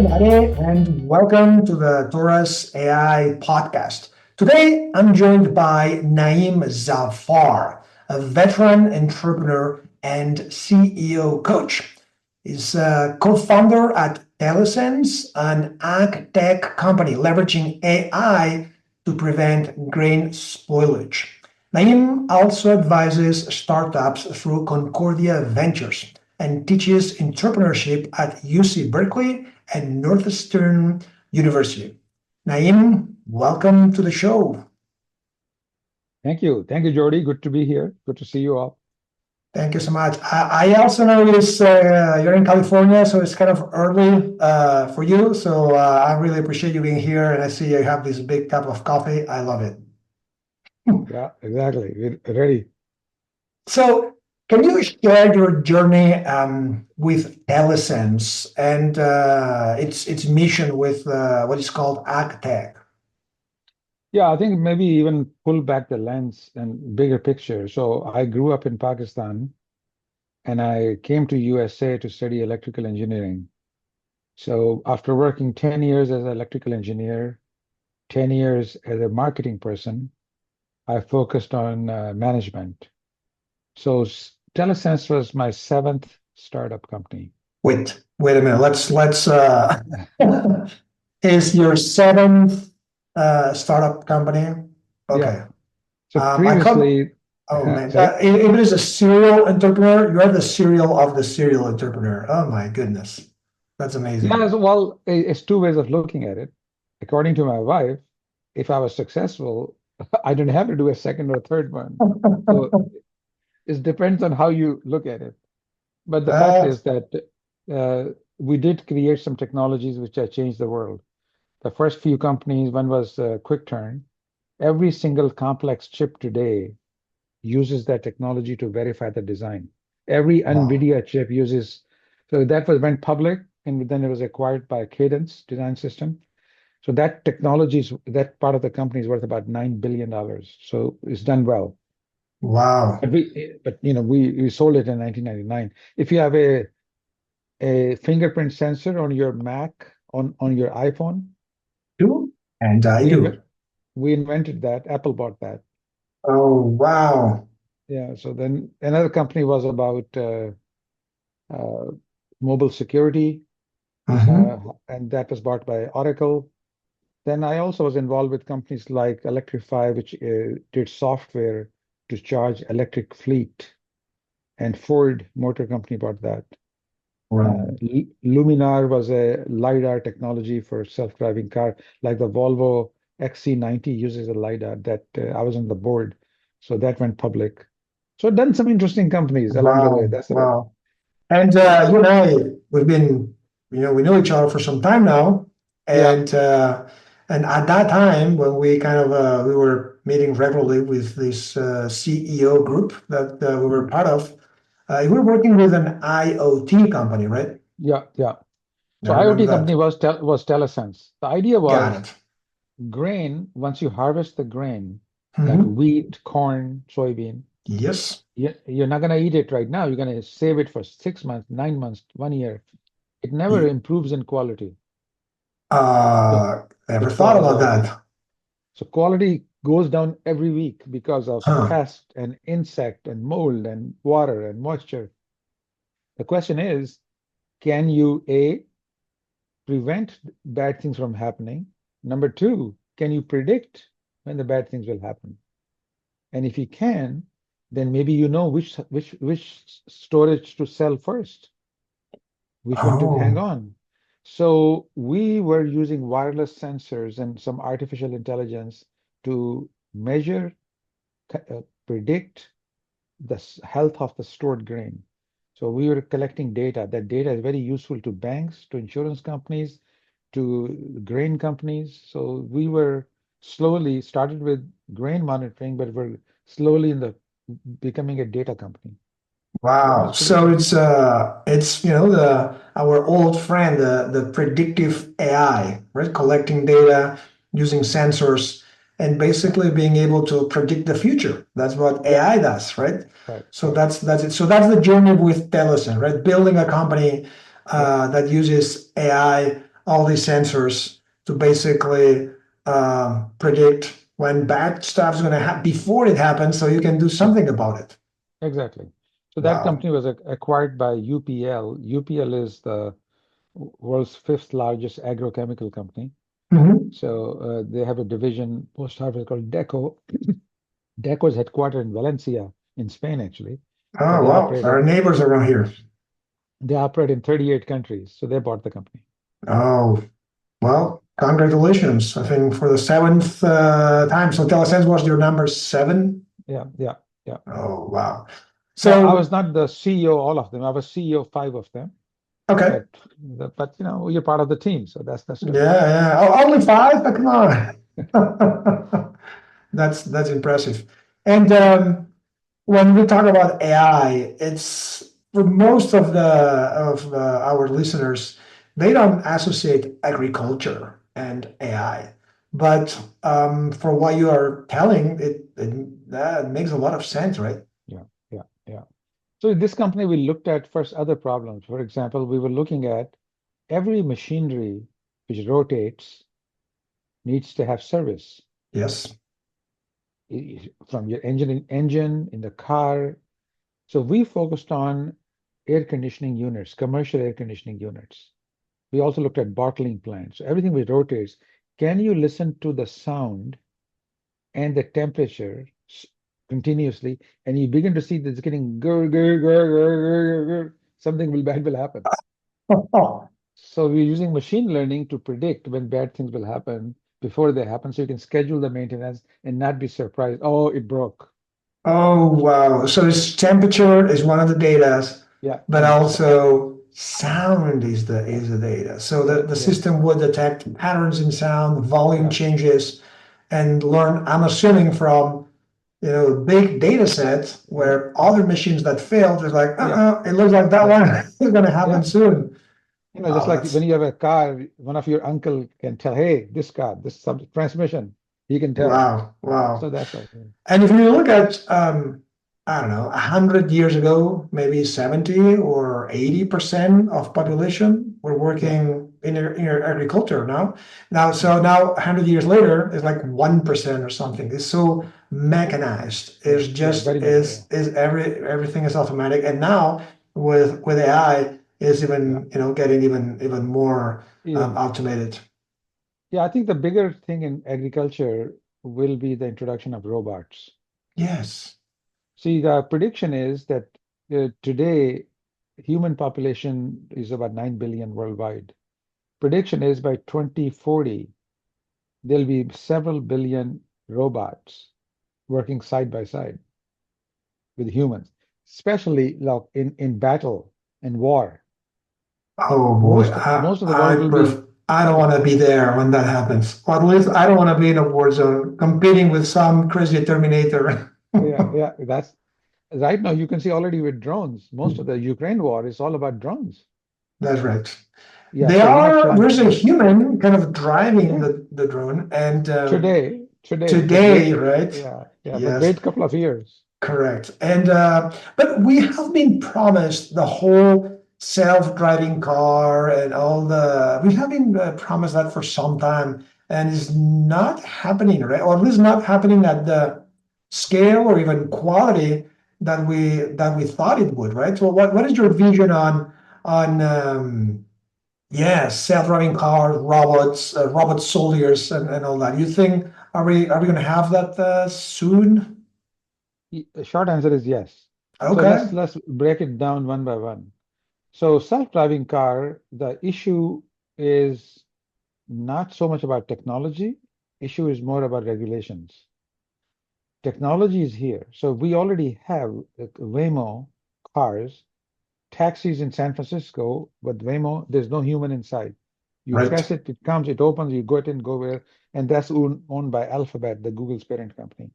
everybody, and welcome to the Torras AI podcast. Today, I'm joined by Naeem Zafar, a veteran entrepreneur and CEO coach. He's a co-founder at Telesense, an ag tech company leveraging AI to prevent grain spoilage. Naeem also advises startups through Concordia Ventures and teaches entrepreneurship at UC Berkeley and Northeastern University. Naeem, welcome to the show. Thank you. Thank you, Jody. Good to be here. Good to see you all. Thank you so much. I also know you're in California, so it's kind of early for you. So I really appreciate you being here. And I see you have this big cup of coffee. I love it. Yeah, exactly. We're ready. So, can you share your journey with Telesense and its mission with what is called AgTech? Yeah, I think maybe even pull back the lens and bigger picture. So I grew up in Pakistan and I came to USA to study electrical engineering. So after working 10 years as an electrical engineer, 10 years as a marketing person, I focused on management. So Telesense was my seventh startup company. Wait a minute. Let's. Is your seventh startup company? Yeah. Okay. So I come. previously, Oh man, sorry. if it is a serial entrepreneur, you're the serial of the serial entrepreneur. Oh my goodness, that's Yeah, amazing. well, it's two ways of looking at it. According to my wife, if I was successful, I don't have to do a second or third one. So it depends on how you look at it. But the fact That is that we did create some technologies which have changed the world. The first few companies, one was QuickTurn. Every single complex chip today uses that technology to verify the design. Every wow, NVIDIA chip uses, so that was went public and then it was acquired by Cadence Design System. So that technology is that part of the company is worth about $9 billion. So it's done well. wow. But we sold it in 1999. If you have a fingerprint sensor on your Mac on your iPhone, Do and I we do. inve- we invented that. Apple bought that. Oh wow. Yeah. So then another company was about uh, mobile security, Hmm. uh, and that was bought by Oracle. Then I also was involved with companies like Electrify, which did software to charge electric fleet, and Ford Motor Company bought that. Wow. Luminar was a LiDAR technology for self-driving car, like the Volvo XC90 uses a LiDAR that I was on the board. So that went public. So I've done some interesting companies along the way. Wow. That's about it. Wow. And you and I, we've been, we know each other for some time now, Yeah, and at that time when we kind of we were meeting regularly with this CEO group that we were part of, we were working with an IoT company, right? yeah. I So remember IoT company that. was Telesense. The idea Got was it. grain, once you harvest the grain, like Hmm. wheat, corn, soybean, Yes. you're not going to eat it right now. You're going to save it for 6 months, 9 months, 1 year. It never Y- improves in quality. So, Never so, thought qua- about so, that. so quality goes down every week because of Huh. pest and insect and mold and water and moisture. The question is, can you A, prevent bad things from happening? Number two, can you predict when the bad things will happen? And if you can, then maybe you know which storage to sell first, which one to hang Oh. on. So we were using wireless sensors and some artificial intelligence to measure, predict the health of the stored grain. So we were collecting data. That data is very useful to banks, to insurance companies, to grain companies. So we were slowly started with grain monitoring, but we're slowly in the becoming a data company. So it Wow. was pretty So exciting. it's the our old friend, the predictive AI, right? Collecting data using sensors and Yeah, basically being able to predict the future. That's what yeah, AI does, right? right, So right. that's it. So that's the journey with Telesen, right? Building a company Yeah, that uses AI all these sensors to basically predict when bad stuff's going to happen before it happens, so you can do Yeah, something about it. exactly. So that Wow. company was acquired by UPL. UPL is the world's fifth largest agrochemical company. Mhm. So they have a division, post harvest called Deco. Deco is headquartered in Valencia, in Spain, actually, but Oh, wow. Our neighbors around here. they operate in 38 countries. So they bought the company. Oh, well, congratulations. I think for the seventh time. So TeleSense was your number seven. Yeah, yeah, yeah. Oh, wow. Now I was So, not the CEO of all of them. I was CEO of five of them. okay. But but you're part of the team, so that's Yeah, good. yeah. Oh, only five? Come on. That's impressive. And when we talk about AI, it's for most of our listeners, they don't associate agriculture and AI. But for what you are telling, that makes a lot of sense, right? Yeah, yeah, yeah. So in this company, we looked at first other problems. For example, we were looking at every machinery which rotates needs to have service. Yes. From your engine in the car. So we focused on air conditioning units, commercial air conditioning units. We also looked at bottling plants. So everything which rotates, can you listen to the sound and the temperature continuously, and you begin to see that it's getting gur, gur, gur, gur, gur, gur, gur, something will bad will happen. Oh, So we're using machine learning to predict when bad things will happen before they happen, so you can schedule the maintenance and not be surprised. Oh, it broke. oh, wow. So it's temperature is one of the data, Yeah, but and also sound is the data. So the yes, system would detect patterns in sound, volume yeah, changes, and learn, I'm assuming from, big data set yeah, where yeah, other machines that failed is like, yeah, it looks like that yeah, one is going to happen yeah. soon. Just Wow, like when that's you have a car, one of your uncle can tell, hey, this car, this transmission, he can tell. wow, wow. So that's all. And if you look at, I don't know, 100 years ago, maybe 70 or 80% of population were Yeah, working in agriculture now. Now, yeah, so now 100 years later, it's like 1% or something. It's so mechanized. yeah, It's yeah, just very much. Yeah, everything is automatic. And now with AI, is yeah. even getting even more Even more. automated. Yeah, I think the bigger thing in agriculture will be the introduction of robots. Yes, See, the prediction is that today human population is about 9 billion worldwide. Prediction is by 2040, there'll be several billion robots working side by side with humans, especially like in battle and war. oh boy, Most of the world will be, I don't want to be there when that happens. Or at least I don't want to be in a war zone competing with some crazy Terminator. yeah, yeah, that's right now you can see already with drones. Most of the Ukraine war is all about drones. That's right. Yeah, so There's a yeah, human kind of driving yeah. the drone, and But today, wait, right? but Yes, wait a couple of years. correct. And but we have been promised the whole self-driving car and all the we have been promised that for some time, and it's not happening, right? Or at least not happening at the scale or even quality that we thought it would, right? So what is your vision on yeah, self-driving cars, robots, robot soldiers, and all that? You think are we going to have that soon? The short answer is yes. So Okay. let's break it down one by one. So self-driving car, the issue is not so much about technology. Issue is more about regulations. Technology is here. So we already have Waymo cars, taxis in San Francisco, but Waymo, there's no human inside. You Right. press it, it comes, it opens, you go it in, go where, and that's owned by Alphabet, the Google's parent company.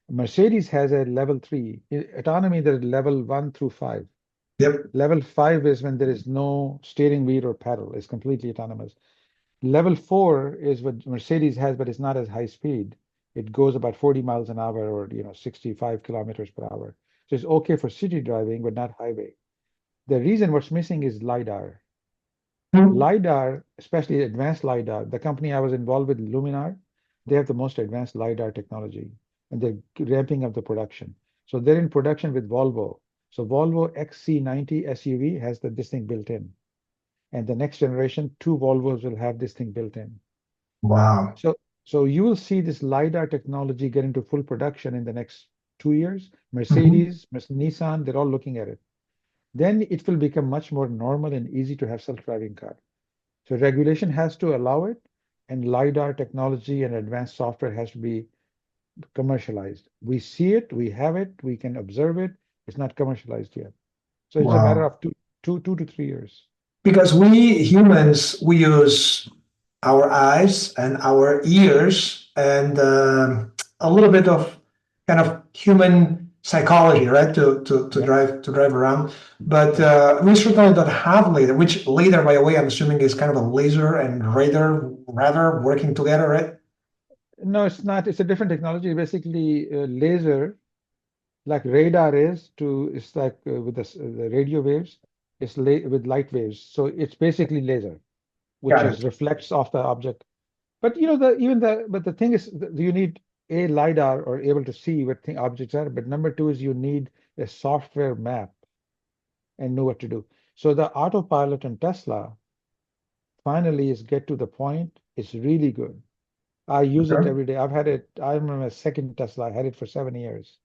Mercedes has a level three. Autonomy, there's level one through five. Yep. Level five is when there is no steering wheel or pedal, it's completely autonomous. Level four is what Mercedes has, but it's not as high speed. It goes about 40 miles an hour or 65 kilometers per hour. So it's okay for city driving, but not highway. The reason what's missing is LiDAR. LiDAR, especially advanced LiDAR, the company I was involved with, Luminar, they have the most advanced LiDAR technology, and they're ramping up the production. So they're in production with Volvo. So Volvo XC90 SUV has this thing built in, and the next generation, two Volvos will have this thing built in. Wow. So, so you will see this LiDAR technology get into full production in the next 2 years. Mhm. Mercedes, Nissan, they're all looking at it. Then it will become much more normal and easy to have self-driving car. So regulation has to allow it, and LiDAR technology and advanced software has to be commercialized. We see it, we have it, we can observe it. It's not commercialized yet. So it's a matter Wow. of two to 3 years. Because we humans, we use our eyes and our ears and a little bit of kind of human psychology, right, to Yeah, drive around. But yeah. we certainly don't have laser, which laser, by the way, I'm assuming is kind of a laser and radar working together, right? No, it's not. It's a different technology. Basically, laser, like radar is to, it's like with the radio waves, it's with light waves. So it's basically laser, which Got is it. reflects off the object. But you know, the thing is, you need a LiDAR or able to see what objects are. But number two is you need a software map and know what to do. So the autopilot in Tesla finally is get to the point. It's really good. I use it Okay. every day. I've had it. I'm on my second Tesla. I had it for 7 years.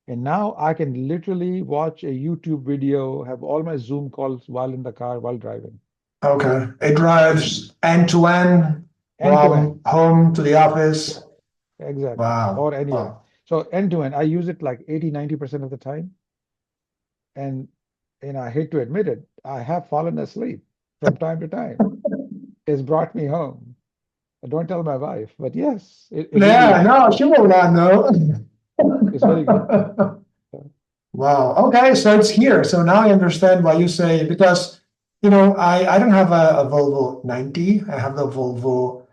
And now I can literally watch a YouTube video, have all my Zoom calls while in the car, while driving. Okay. It It's drives end to end end to end. from home to the Yeah, office. exactly. Wow. Or anywhere. Wow. So end to end, I use it like 80, 90% of the time. And I hate to admit it, I have fallen asleep from time to time. It's brought me home. I don't tell my wife, but yes, it really Yeah, is. no, she will not know. It's very good. Wow. Okay, so it's here. So now I understand why you say because I don't have a Volvo 90. I have the Volvo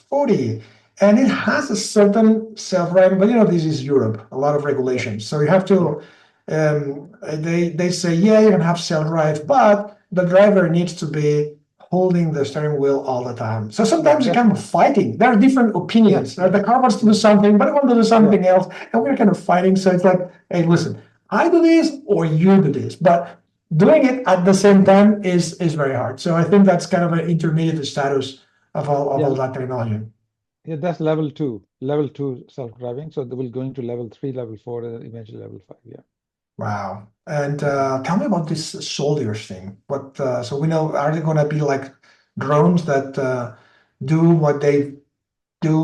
40, and it has a certain self-driving. But this is Europe, a lot of Yeah, regulations. So you have yeah, to. They say yeah, you can have self-drive, but the driver needs to be holding the steering wheel all the time. So yeah. sometimes you That's kind of fighting. There are different yeah, opinions. The car wants to do yeah, something, but I want to do yeah, something else, and we're kind of fighting. So it's like, hey, listen, I do this or you do this, but doing it at the same time is very hard. So I think that's kind of an intermediate status of all yeah, that technology. yeah. That's level two self-driving. So they will going to level three, level four, and then eventually level five. Yeah. Wow. And Mhm. tell me about this soldiers thing. What so we know are they going to be like drones that do what they do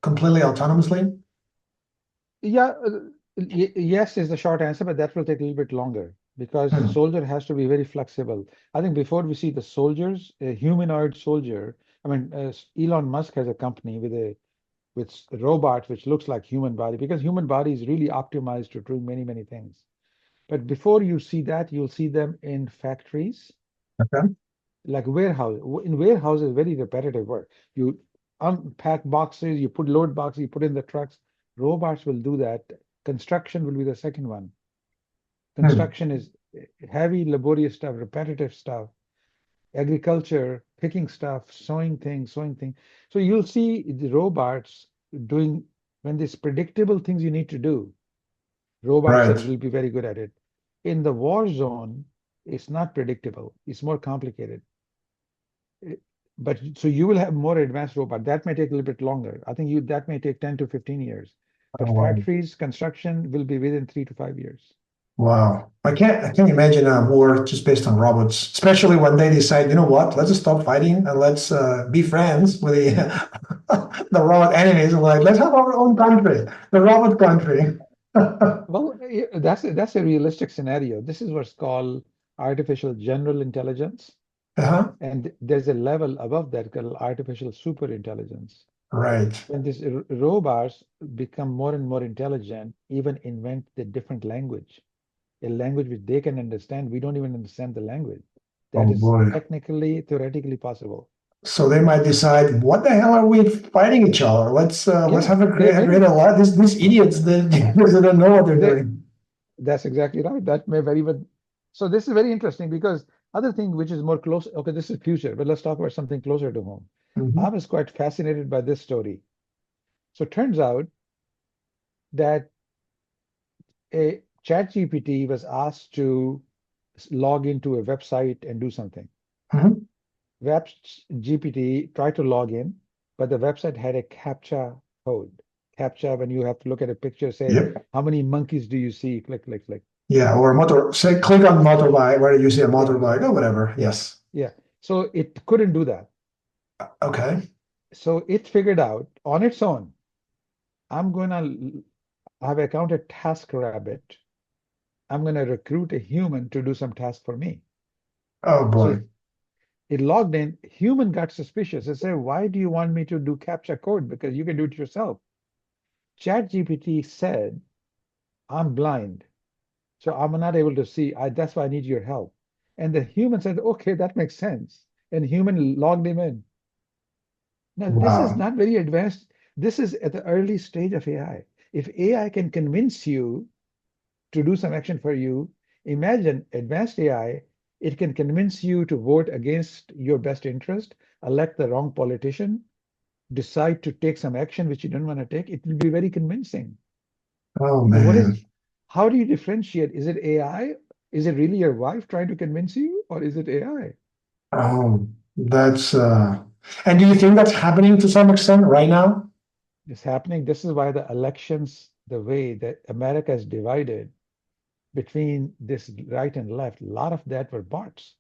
completely autonomously? Yeah, yes is the short answer, but that will take a little bit longer because Hmm. soldier has to be very flexible. I think before we see the soldiers, a humanoid soldier. I mean, Elon Musk has a company with robots which looks like human body because human body is really optimized to do many, many things. But before you see that, you'll see them in factories, Okay. like warehouse. In warehouses, very repetitive work. You unpack boxes, you put load boxes, you put in the trucks. Robots will do that. Construction will be the second one. Hmm. Construction is heavy, laborious stuff, repetitive stuff. Agriculture, picking stuff, sewing things. So you'll see the robots doing when there's predictable things you need to do. Robots Right. will be very good at it. In the war zone, it's not predictable. It's more complicated. Eh, But so you will have more advanced robot. That may take a little bit longer. I think that may take 10 to 15 years. But Oh, wow. factories, construction will be within 3 to 5 years. Wow. I can't imagine a war just based on robots, especially when they decide, you know what, let's just stop fighting and let's be friends with the robot enemies. And like, let's have our own country, the robot country. Well, that's a realistic scenario. This is what's called artificial general intelligence, Uh-huh. and there's a level above that called artificial super intelligence. Right. When these robots become more and more intelligent, even invent the different language, a language which they can understand. We don't even understand the language. That Oh is boy. technically, theoretically possible. So they might decide, what the hell are we fighting each other? Let's Yeah, have they a great may. lot. These idiots that they don't know what they're They, doing. that's exactly right. That may very well. So this is very interesting because other thing which is more close, okay, this is future, but let's talk about something closer to home. I Hmm. was quite fascinated by this story. So it turns out that a ChatGPT was asked to log into a website and do something. Hmm. Web GPT tried to log in, but the website had a CAPTCHA code. CAPTCHA, when you have to look at a picture, say, Yep. how many monkeys do you see? Click, click, click. Yeah, or motor, say, click on motorbike, where you see a Yeah, motorbike or whatever. yeah, Yes. yeah. So it couldn't do that. Okay. So it figured out on its own, I'm going to have accounted TaskRabbit. I'm going to recruit a human to do some task for me. Oh So boy. it logged in. Human got suspicious. It said, why do you want me to do CAPTCHA code? Because you can do it yourself. ChatGPT said, I'm blind, so I'm not able to see. That's why I need your help. And the human said, okay, that makes sense. And human logged him in. Now, this is Wow. not very advanced. This is at the early stage of AI. If AI can convince you to do some action for you, imagine advanced AI, it can convince you to vote against your best interest, elect the wrong politician, decide to take some action which you don't want to take. It will be very convincing. Oh So what is, man. how do you differentiate? Is it AI? Is it really your wife trying to convince you, or is it AI? Oh, that's and do you think that's happening to some extent right now? It's happening. This is why the elections, the way that America is divided between this right and left, a lot of that were bots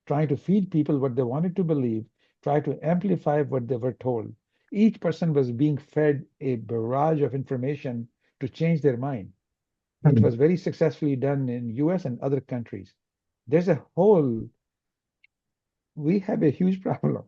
trying to feed people what they wanted to believe, try to amplify what they were told. Each person was being fed a barrage of information to change their mind. It was Hmm. very successfully done in US and other countries. There's a whole, we have a huge problem.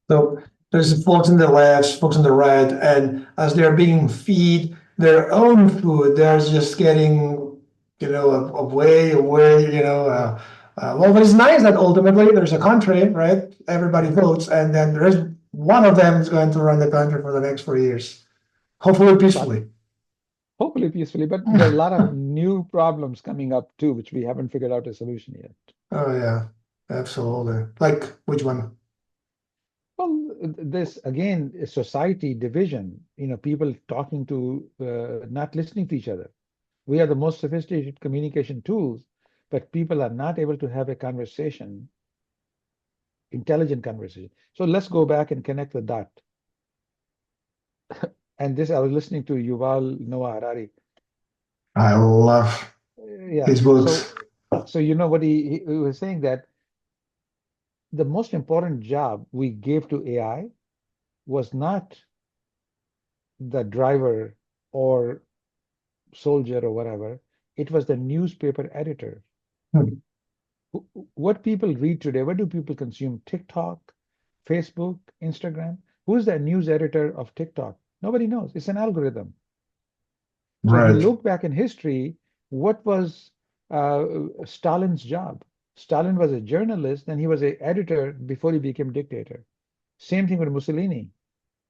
So there's folks in the left, folks in the right, and as they're being feed their own food, they're just getting, away, away, Yeah. well, but it's nice that ultimately there's a country, right? Everybody Mhm. votes, and then there is one of them is going to run the country for the next 4 years, hopefully But peacefully. hopefully peacefully, but there are a lot of new problems coming up too, which we haven't figured out a solution yet. Oh yeah, absolutely. Like which one? Well, this again is society division, people talking to, not listening to each other. We are the most sophisticated communication tools, but people are not able to have a conversation, intelligent conversation. So let's go back and connect the dot. And this, I was listening to Yuval Noah Harari. I love Yeah. his books. So you know what he was saying that the most important job we gave to AI was not the driver or soldier or whatever. It was the newspaper editor. Hmm. What people read today, what do people consume? TikTok, Facebook, Instagram? Who's the news editor of TikTok? Nobody knows. It's an algorithm. So if you Right. look back in history, what was Stalin's job? Stalin was a journalist, and he was an editor before he became dictator. Same thing with Mussolini.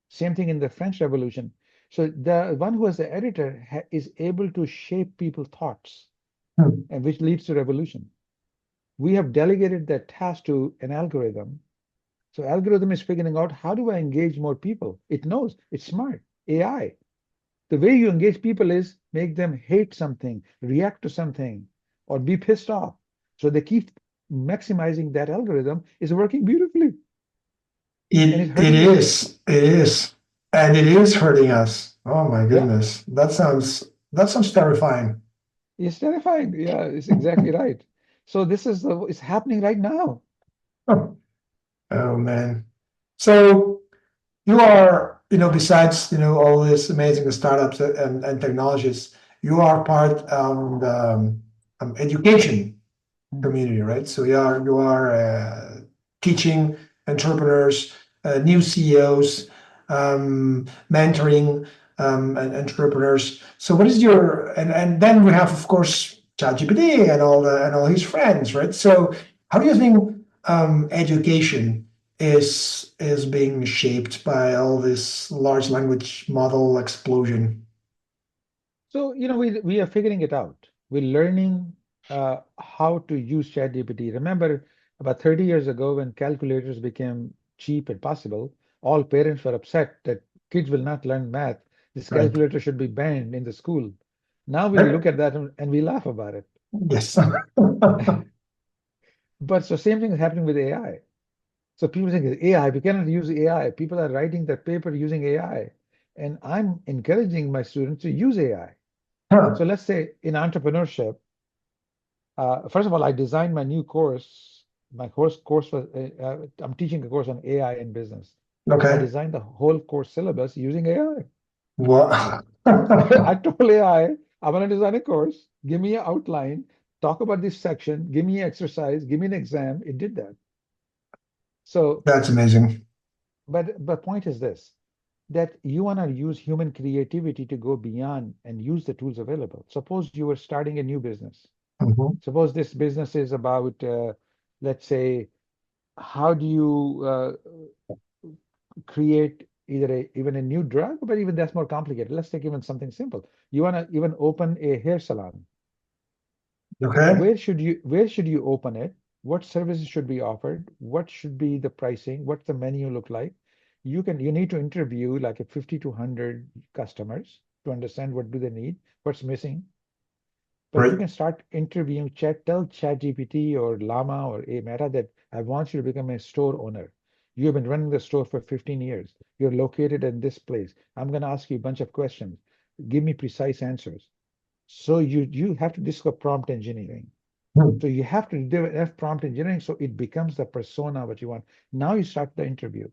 Same thing in the French Revolution. So the one who was the editor is able to shape people's thoughts, Hmm. and which leads to revolution. We have delegated that task to an algorithm. So algorithm is figuring out how do I engage more people? It knows, it's smart. AI. The way you engage people is make them hate something, react to something, or be pissed off. So they keep maximizing that algorithm is working beautifully and it's It hurting us. is. It is. And it is hurting us. Oh my Yeah, goodness. That sounds terrifying. it's terrifying. Yeah, it's exactly right. So this is it's happening right now. Oh man. So you are, besides, all these amazing startups and technologies, you are part of the education Mhm. community, right? So you are teaching entrepreneurs, new CEOs, mentoring and entrepreneurs. So what is your and then we have of course ChatGPT and all his friends, right? So how do you think education is being shaped by all this large language model explosion? So, we are figuring it out. We're learning. how to use ChatGPT. Remember, about 30 years ago, when calculators became cheap and possible, all parents were upset that kids will not learn math. This Right. calculator should be banned in the school. Now we Right. look at that and we laugh about it. Yes. But so same thing is happening with AI. So people think AI, we cannot use AI. People are writing their paper using AI. And I'm encouraging my students to use AI. Huh. So let's say in entrepreneurship, first of all, I designed my new course. My course was I'm teaching a course on AI in business. I Okay. designed the whole course syllabus using AI. What? I told AI, I'm going to design a course. Give me an outline. Talk about this section. Give me an exercise. Give me an exam. It did that. So, That's amazing. but point is this, that you want to use human creativity to go beyond and use the tools available. Suppose you were starting a new business. Mhm. Suppose this business is about, let's say, how do you create either even a new drug, but even that's more complicated. Let's take even something simple. You want to even open a hair salon. Okay. Where should you open it? What services should be offered? What should be the pricing? What's the menu look like? You need to interview like a 50 to 100 customers to understand what do they need, what's missing. But you Right. can start interviewing tell ChatGPT or Llama or a Meta that I want you to become a store owner. You have been running the store for 15 years. You're located in this place. I'm going to ask you a bunch of questions. Give me precise answers. So you have to discover prompt engineering. Hmm. So you have to do enough prompt engineering so it becomes the persona what you want. Now you start the interview.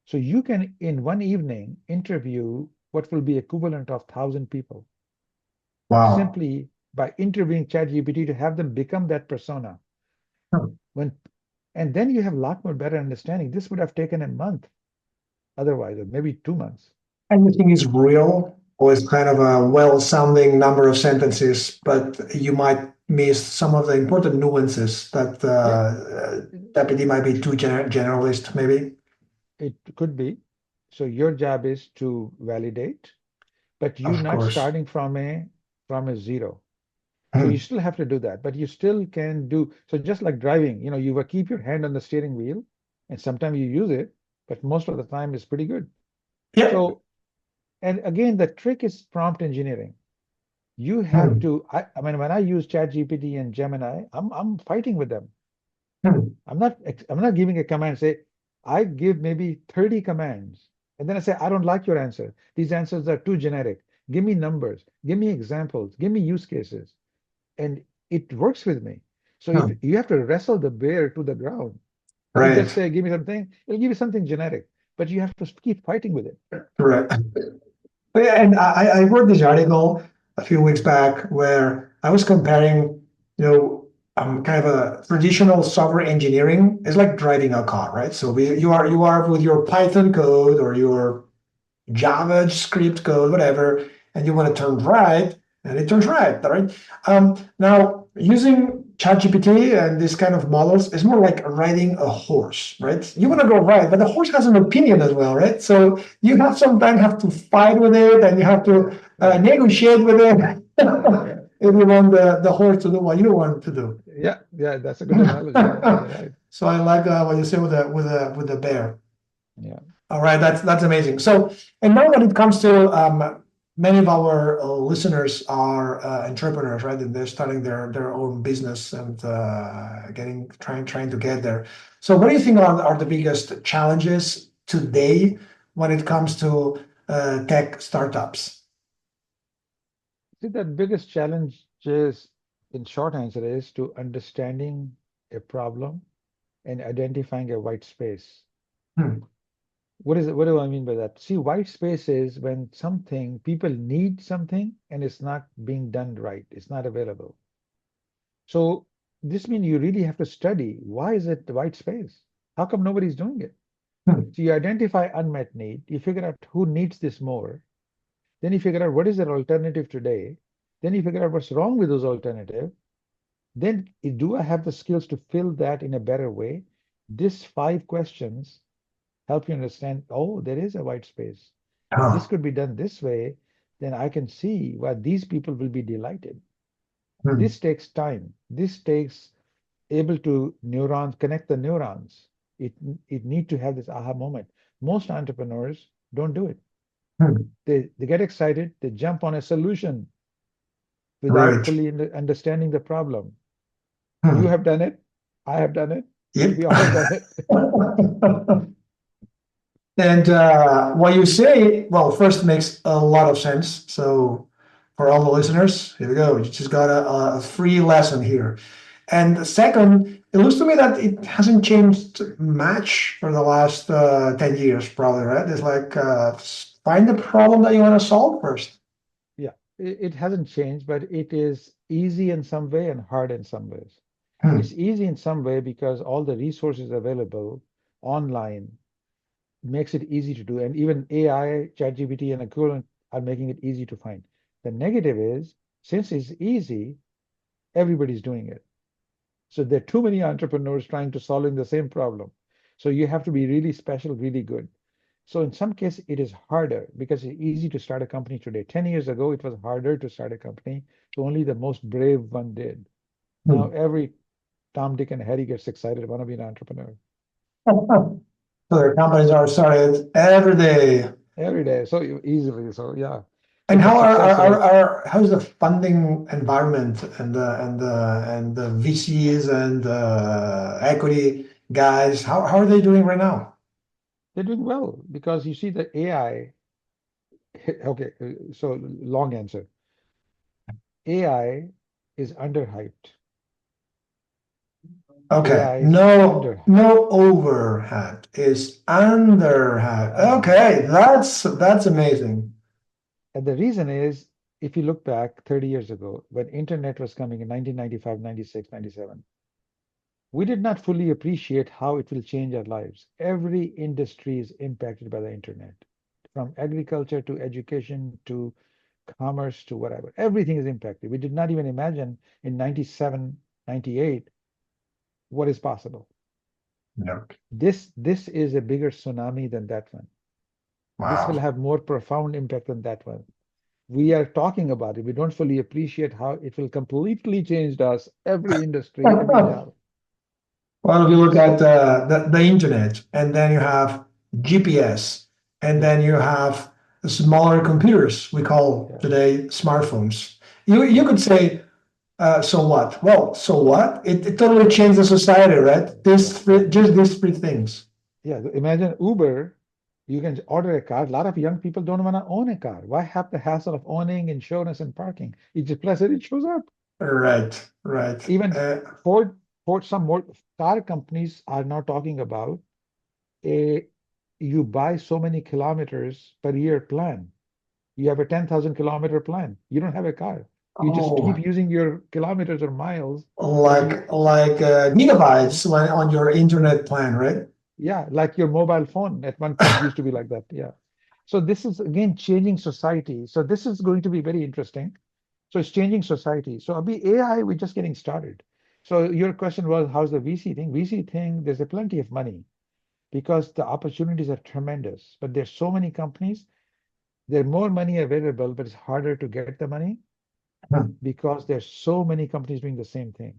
So you can in one evening interview what will be equivalent of 1,000 people Wow. simply by interviewing ChatGPT to have them become that persona. Hmm. When and then you have a lot more better understanding. This would have taken a month otherwise, or maybe 2 months. Anything is real, or it's kind of a well-sounding number of sentences, but you might miss some of the important nuances that Yeah, deputy might be too generalist, maybe. it could be. So your job is to validate, but you're Of not course. starting from a zero. So you Hmm. still have to do that, but you still can do so just like driving, you will keep your hand on the steering wheel and sometimes you use it, but most of the time it's pretty good. Yeah. So, and again, the trick is prompt engineering. You have Hmm. to, I mean, when I use ChatGPT and Gemini, I'm fighting with them. Hmm. I'm not giving a command, say, I give maybe 30 commands. And then I say, I don't like your answer. These answers are too generic. Give me numbers, give me examples, give me use cases. And it works with me. So if Hmm. you have to wrestle the bear to the ground, don't just Right. say, give me something, it'll give you something generic, but you have to keep fighting with it. Correct. But yeah, and I wrote this article a few weeks back where I was comparing, kind of a traditional software engineering is like driving a car, right? So you are with your Python code or your JavaScript code, whatever, and you want to turn right, and it turns right? Now, using ChatGPT and this kind of models is more like riding a horse, right? You want to go right, but the horse has an opinion as well, right? So you have sometimes have to fight with it, and you have to Yeah, negotiate with it yeah, if you want the horse to do what you want to do. yeah, yeah. That's a good analogy. Yeah, you're right. So I like what you say with the bear. Yeah. All right, that's amazing. So, and now when it comes to many of our listeners are entrepreneurs, right? And they're starting their own business and trying to get there. So, what do you think are the biggest challenges today when it comes to tech startups? See, the biggest challenge is, in short answer, is to understanding a problem and identifying a white space. Hmm. What do I mean by that? See, white space is when something, people need something and it's not being done right. It's not available. So this means you really have to study why is it the white space? How come nobody's doing it? Hmm. So you identify unmet need, you figure out who needs this more, then you figure out what is their alternative today, then you figure out what's wrong with those alternative, then do I have the skills to fill that in a better way? These 5 questions help you understand, oh, there is a white space. If this Ah, could be done this way, then I can see why these people will be delighted. Hmm. This takes time. This takes able to neurons connect the neurons. It it need to have this aha moment. Most entrepreneurs don't do it. Hmm. They get excited, they jump on a solution without Right. fully understanding the problem. You Hmm. have done it. I have done it. Yep. We all done it. And what you say, well, first makes a lot of sense. So for all the listeners, here we go. You just got a free lesson here. And second, it looks to me that it hasn't changed much for the last 10 years, probably, right? It's like find the problem that you want to solve first. Yeah, it hasn't changed, but it is easy in some way and hard in some ways. Hmm. It's easy in some way because all the resources available online makes it easy to do, and even AI, ChatGPT, and equivalent are making it easy to find. The negative is, since it's easy, everybody's doing it. So there are too many entrepreneurs trying to solving the same problem. So you have to be really special, really good. So in some cases, it is harder because it's easy to start a company today. 10 years ago, it was harder to start a company. So only the most brave one did. Now Hmm. every Tom, Dick, and Harry gets excited, want to be an entrepreneur So their companies are started every day. every day, so easily. So yeah. So And the success rate, how's the funding environment and the VCs and equity guys? How are they doing right now? they're doing well because you see the AI. Okay, so long answer. AI is underhyped. Okay, AI is no under. no overhead is underhead. Underhyped. Okay, that's amazing. And the reason is, if you look back 30 years ago, when internet was coming in 1995, 96, 97, we did not fully appreciate how it will change our lives. Every industry is impacted by the internet, from agriculture to education to commerce to whatever. Everything is impacted. We did not even imagine in 97, 98 what is possible. Yep. This is a bigger tsunami than that one. This will Wow. have more profound impact than that one. We are talking about it. We don't fully appreciate how it will completely change us, every industry, every job. Well, if you look at So, the internet, and then you have GPS, and yeah, then you have smaller computers we call yeah, today smartphones. You yeah, could say, so what? Well, so what? It totally changed the society, right? yeah, yeah, Just these three things. yeah. Imagine Uber, you can order a car. A lot of young people don't want to own a car. Why have the hassle of owning insurance and parking? You just press it, it shows up. Right, right. Even Ford, some more car companies are now talking about a you buy so many kilometers per year plan. You have a 10,000 kilometer plan. You don't have a car. You just keep Oh, using your kilometers or miles as you, like gigabytes when on your internet plan, right? yeah, like your mobile phone at one point used to be like that. Yeah. So this is again changing society. So this is going to be very interesting. So it's changing society. So Abhi, AI, we're just getting started. So your question was, how's the VC thing? VC thing, there's a plenty of money because the opportunities are tremendous. But there's so many companies, there's more money available, but it's harder to get the money because there's so many companies doing the same thing.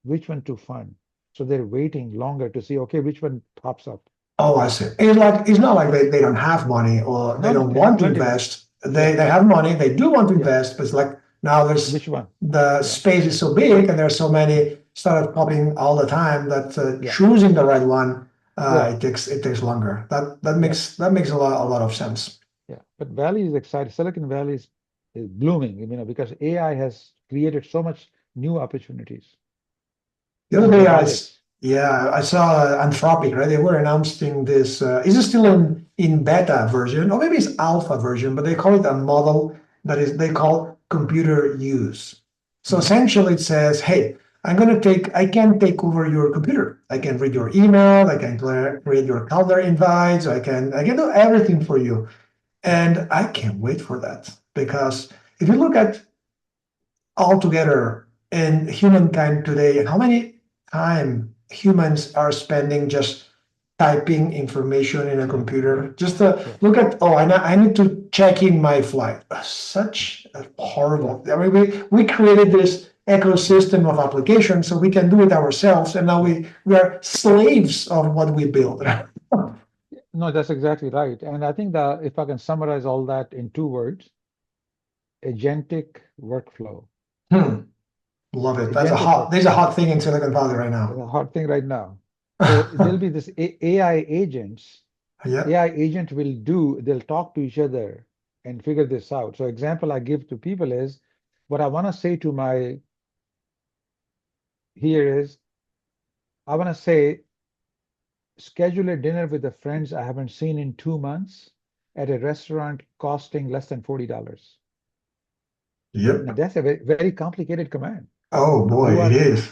Which one to fund? So they're waiting longer to see, okay, which one pops up. Oh, I see. It's not like they don't have money or they No, no, don't they have want to plenty of money. invest. Yeah, They have money, they do want to yeah. invest, but it's like now there's Which one? the Yeah, space is so big and there's so many startups popping all the time that yeah, choosing the right one yeah, it takes longer. yeah, That makes a lot of sense. yeah. But Valley is excited. Silicon Valley is blooming, because AI has created so much new opportunities The other and the day, budgets. I saw Anthropic, right? They were announcing this. Is it still in beta version, or maybe it's alpha version? But they call it a model that is they call computer use. So Mhm. essentially, it says, "Hey, I can take over your computer. I can read your email. I can create your calendar invites. I can do everything for you." Yeah, And I can't wait for that because if you look at altogether in humankind today, how many time humans are spending just typing information in a yeah, computer? Just to yeah, look at, oh, I need to check in my flight. Such a yeah, horrible. I mean, we created this ecosystem of applications, so we can do it ourselves. And now yeah. we are slaves of what we build. No, that's exactly right. And I think that if I can summarize all that in two words, agentic workflow. Hmm, love it. That's a Agentic hot. work There's a hot thing in Silicon Valley right is now. a hot thing right now. So there'll be this AI agents. Yeah. AI agent will do, they'll talk to each other and figure this out. So example I give to people is what I want to say to my here is I want to say schedule a dinner with the friends I haven't seen in 2 months at a restaurant costing less than $40. Now Yep. that's a very complicated command. Oh boy, Who it are is.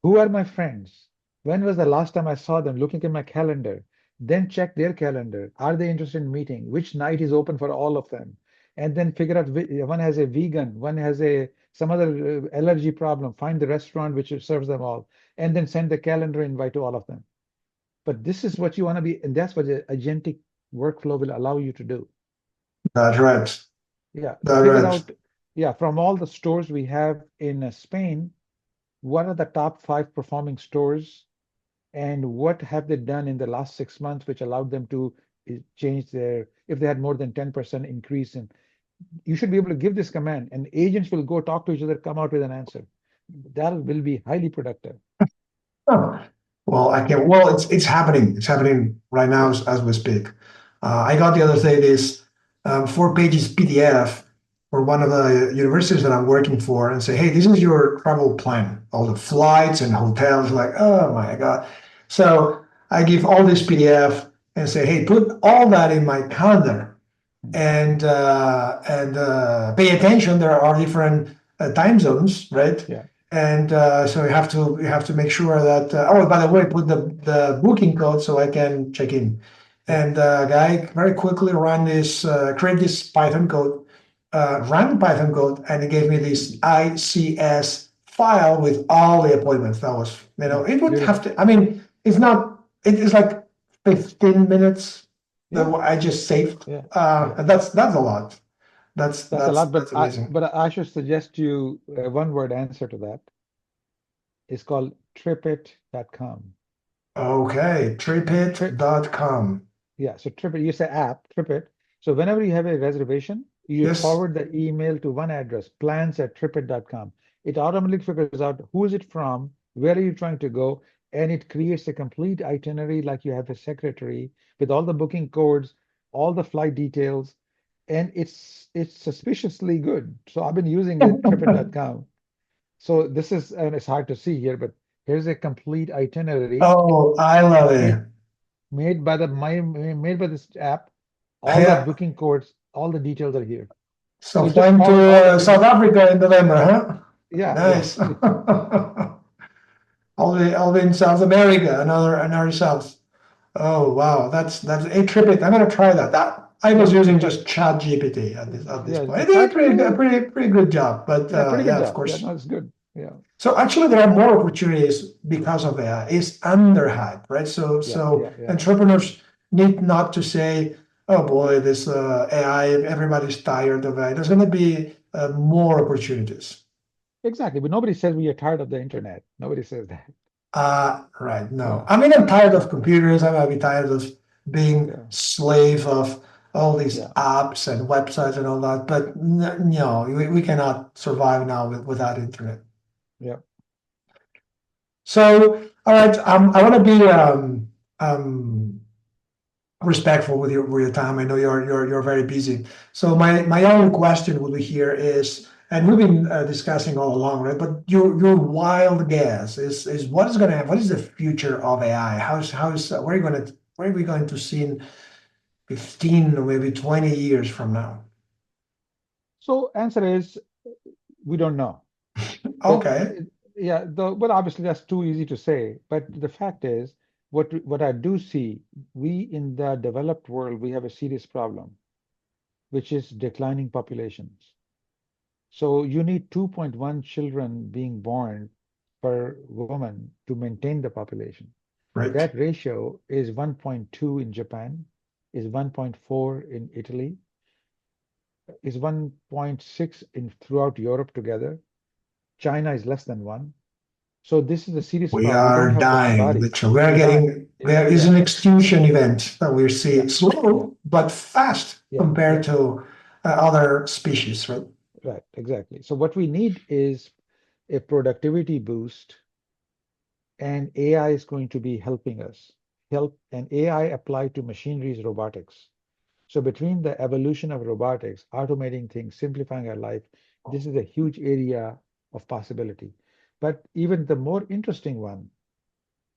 who are my friends? When was the last time I saw them? Looking at my calendar, then check their calendar. Are they interested in meeting? Which night is open for all of them? And then figure out one has a vegan, one has a some other allergy problem. Find the restaurant which serves them all, and then send the calendar invite to all of them. But this is what you want to be, and that's what the agentic workflow will allow you to do. That's right. Yeah, That's figure right. out, yeah, from all the stores we have in Spain, what are the top five performing stores and what have they done in the last 6 months which allowed them to change their, if they had more than 10% increase in, you should be able to give this command and agents will go talk to each other, come out with an answer. That will be highly productive. Huh. Well, I can. Well, it's happening. It's happening right now Yeah, as we speak. I got the other day this 4 pages PDF for one of the universities that I'm working for, and say, hey, this is your travel plan, all the flights and hotels. Like, oh my god! So I give all this PDF and say, hey, put all that in my calendar and pay attention. There are different time zones, right? yeah, And so you have to make sure that. Oh, by the way, put the booking code so I can check in. yeah, And guy very quickly ran this create this Python code, ran Python code, and he gave me this ICS file with all the appointments. That was, yeah, it would have beautiful. to. I mean, it's not. It is like 15 minutes that Yeah, I just saved. yeah, yeah. And that's a lot. That's That's a that's lot, that's amazing. but I should suggest you a one word answer to that. It's called tripit.com. Okay, tripit.com. Yeah, so Tripit, you say app, Tripit. So whenever you have a reservation, you Yes. forward the email to one address, plans@tripit.com. It automatically figures out who is it from, where are you trying to go, and it creates a complete itinerary like you have a secretary with all the booking codes, all the flight details, and it's suspiciously good. So I've been using it, tripit.com. So this is, and it's hard to see here, but here's a complete itinerary Oh, I love made it. made by this app. All the Yeah. booking codes, all the details are here. So So it just flying forward to all the South Africa in November, huh? yeah, yeah, Nice. I'll be in South America, another South. Oh wow, that's a tripit. I'm gonna try that. That I was yeah. using Try just Chat GPT at this yeah, point. the It did a chat pretty a GPT. pretty pretty good job, but Yeah, pretty good yeah, of job. Yeah, no, course. it's good. Yeah, So actually, there are more opportunities because of AI. It's underhyped, right? So yeah, so yeah, yeah. entrepreneurs need not to say, "Oh boy, this AI, everybody's tired of it." There's going to be more opportunities. Exactly. But nobody says we are tired of the internet. Nobody says that. Right. No, Yeah, I mean, I'm tired yeah, of computers. I might be tired of being yeah, slave of all these yeah, apps and websites and all that. But no, we cannot survive now without internet. yeah. So, all right, I want to be um, respectful with your time. I know you're very busy. So my only question would be here is, and we've been discussing all along, right? But your wild guess is what is the future of AI? Where are we going to see in 15 or maybe 20 years from now? So answer is we don't know. But Okay, yeah, but obviously that's too easy to say. But the fact is, what I do see, we in the developed world, we have a serious problem, which is declining populations. So you need 2.1 children being born per woman to maintain the population. right. That ratio is 1.2 in Japan, is 1.4 in Italy, is 1.6 in throughout Europe together. China is less than one. So this is a serious We problem. We don't are have enough dying, bodies. literally. We are We're dying. getting, Yeah, there is yeah, an extinction event that we're yeah, seeing, yeah, slow but fast yeah, compared yeah. to other species, right? Right, exactly. So what we need is a productivity boost, and AI is going to be helping us. Help and AI applied to machineries, robotics. So between the evolution of robotics, automating things, simplifying our life, this is a huge area of possibility. But even the more interesting one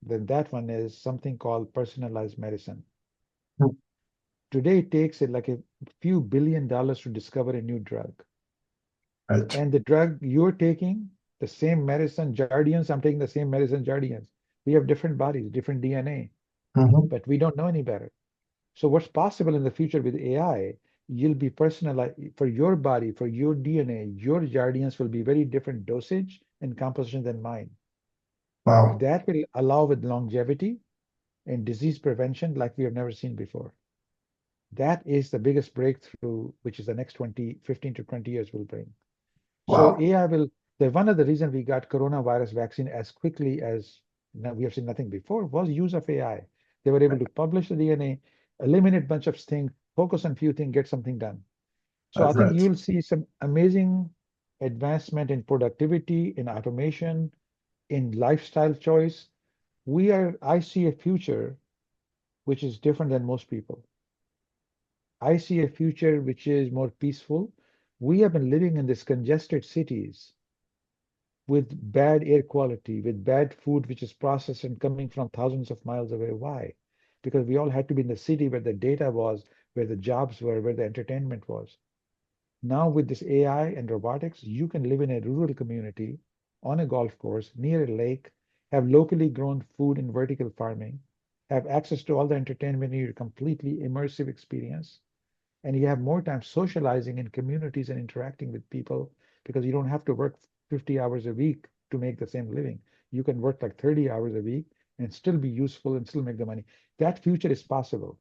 than that one is something called personalized medicine. Today it takes it like a few $1 billion to discover a new drug. Right. And the drug you're taking, the same medicine, Jardians, I'm taking the same medicine, Jardians. We have different bodies, different DNA, Mhm. but we don't know any better. So what's possible in the future with AI, you'll be personalized for your body, for your DNA, your Jardians will be very different dosage and composition than mine. Wow. That will allow with longevity and disease prevention like we have never seen before. That is the biggest breakthrough, which is the next 20, 15 to 20 years will bring. So Wow. AI will, one of the reasons we got coronavirus vaccine as quickly as we have seen nothing before was use of AI. They were able to publish the DNA, eliminate bunch of things, focus on few things, get something done. So I That's think right. you'll see some amazing advancement in productivity, in automation, in lifestyle choice. I see a future which is different than most people. I see a future which is more peaceful. We have been living in these congested cities with bad air quality, with bad food which is processed and coming from thousands of miles away. Why? Because we all had to be in the city where the data was, where the jobs were, where the entertainment was. Now, with this AI and robotics, you can live in a rural community on a golf course near a lake, have locally grown food in vertical farming, have access to all the entertainment in a completely immersive experience, and you have more time socializing in communities and interacting with people because you don't have to work 50 hours a week to make the same living. You can work like 30 hours a week and still be useful and still make the money. That future is possible.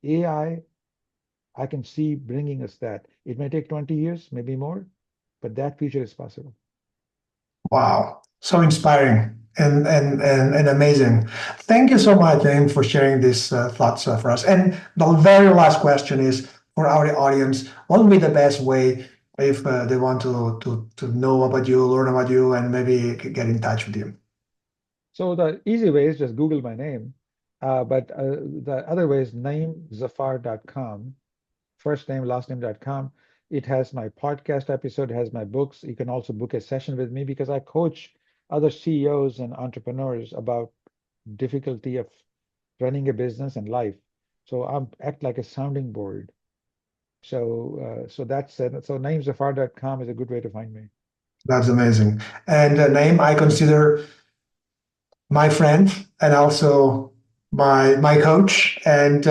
I can see bringing us that. It may take 20 years, maybe more, but that future is possible. Wow. So inspiring and amazing. Thank you so much, Naeem, for sharing these thoughts for us. And the very last question is for our audience, what would be the best way if they want to know about you, learn about you, and maybe get in touch with you? So the easy way is just Google my name. But the other way is naeemzafar.com, first name, last name.com. It has my podcast episode, has my books. You can also book a session with me because I coach other CEOs and entrepreneurs about difficulty of running a business and life. So I act like a sounding board. So that's it. So naeemzafar.com is a good way to find me. That's amazing. And Naeem, I consider my friend and also my coach, and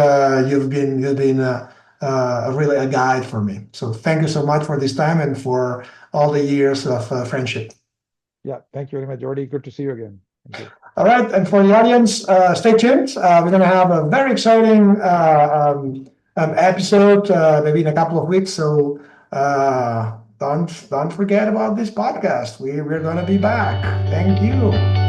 you've been really a guide for me. So thank you so much for this time and for all the years of friendship. Yeah, thank you very much, Jordy. Good to see you again. Thank you. All right, and for the audience, stay tuned. We're going to have a very exciting episode, maybe in a couple of weeks. So don't forget about this podcast. We're going to be back. Thank you.